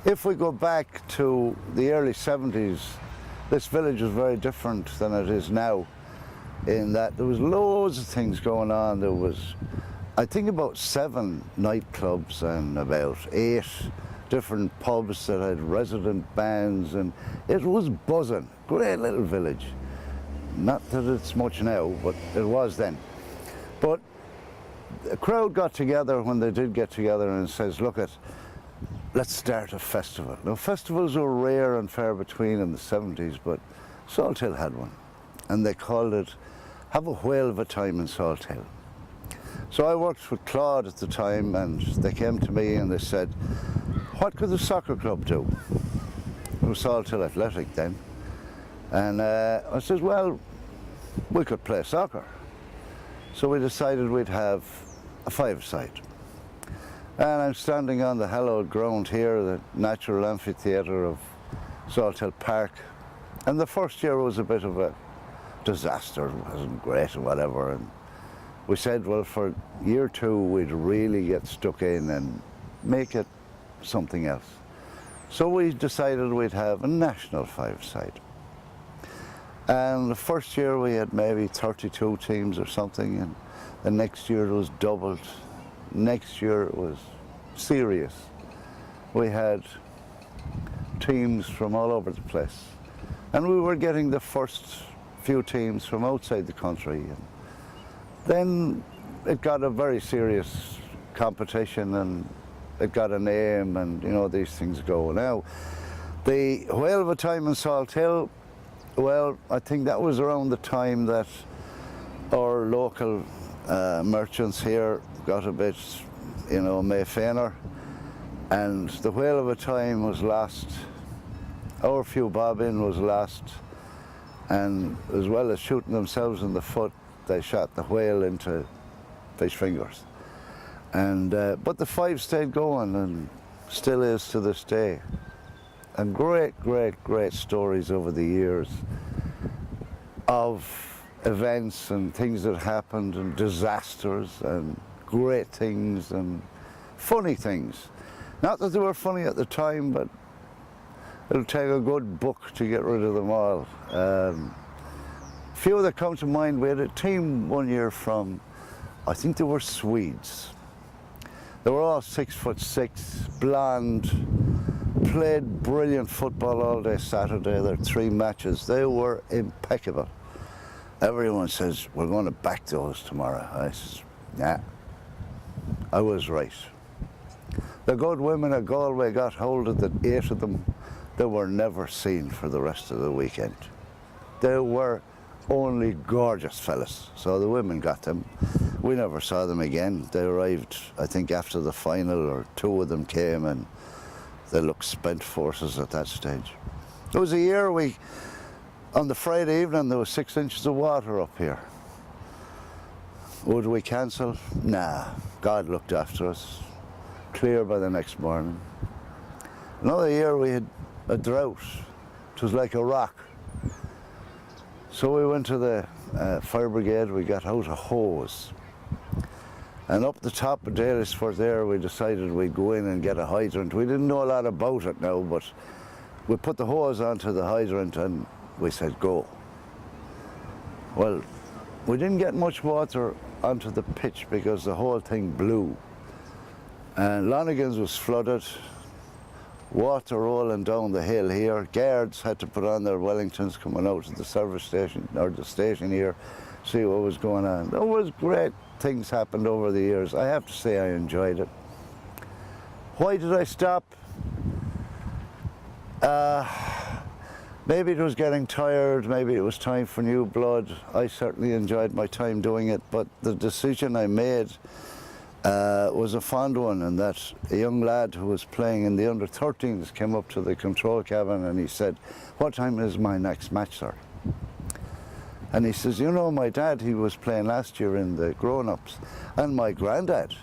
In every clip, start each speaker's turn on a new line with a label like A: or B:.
A: If we go back to the early 70s, this village was very different than it is now, in that there was loads of things going on. There was, I think, about 7 nightclubs and about 8 different pubs that had resident bands, and it was buzzing. Great little village. Not that it's much now, but it was then. But the crowd got together when they did get together and says, look, let's start a festival. Now, festivals were rare and far between in the 70s, but Salt Hill had one. And they called it Have a Whale of a Time in Salt Hill. So I worked with Claude at the time, and they came to me and they said, what could the soccer club do? It was Salt Hill Athletic then. And I said, well, we could play soccer. So we decided we'd have a 5-a-side. And I'm standing on the hallowed ground here, the natural amphitheatre of Salt Hill Park. And the first year was a bit of a disaster. It wasn't great or whatever. And we said, well, for year 2, we'd really get stuck in and make it something else. So we decided we'd have a national 5-a-side. And the first year we had maybe 32 teams or something, and the next year it was doubled. Next year it was serious. We had teams from all over the place. And we were getting the first few teams from outside the country. And then it got a very serious competition, and it got a name, and you know, these things go. Now, the Whale of a Time in Salt Hill, well, I think that was around the time that our local merchants here got a bit, you know, Mayfainer, and the Whale of a Time was lost. Our few bobbin was lost, and as well as shooting themselves in the foot, they shot the whale into fish fingers. And but the 5 stayed going, and still is to this day. And great, great, great stories over the years of events and things that happened, and disasters and great things and funny things. Not that they were funny at the time, but it'll take a good book to get rid of them all. Few that come to mind, we had a team one year from, I think they were Swedes. They were all 6'6", blonde, played brilliant football all day Saturday. There were 3 matches. They were impeccable. Everyone says, we're going to back those tomorrow. I says, nah, I was right. The good women of Galway got hold of the 8 of them. They were never seen for the rest of the weekend. They were only gorgeous fellas, so the women got them. We never saw them again. They arrived, I think, after the final, or 2 of them came, and they looked spent forces at that stage. It was a year on the Friday evening, there was 6 inches of water up here. Would we cancel? Nah, God looked after us. Clear by the next morning. Another year we had a drought. It was like a rock. So we went to the fire brigade, we got out a hose. And up the top of Dalysport there, we decided we'd go in and get a hydrant. We didn't know a lot about it now, but we put the hose onto the hydrant and we said, go. Well, we didn't get much water onto the pitch because the whole thing blew. And Lonigan's was flooded, water rolling down the hill here. Guards had to put on their Wellingtons coming out to the service station, or the station here, see what was going on. There was great things happened over the years. I have to say I enjoyed it. Why did I stop? Maybe it was getting tired, maybe it was time for new blood. I certainly enjoyed my time doing it, but the decision I made was a fond one, in that a young lad who was playing in the under-13s came up to the control cabin and he said, what time is my next match, sir? And he says, you know, my dad, he was playing last year in the grown-ups, and my granddad,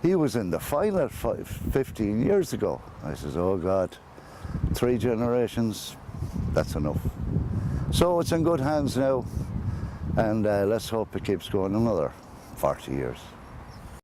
A: he was in the final 15 years ago. I says, oh God, 3 generations, that's enough. So it's in good hands now, and let's hope it keeps going another 40 years.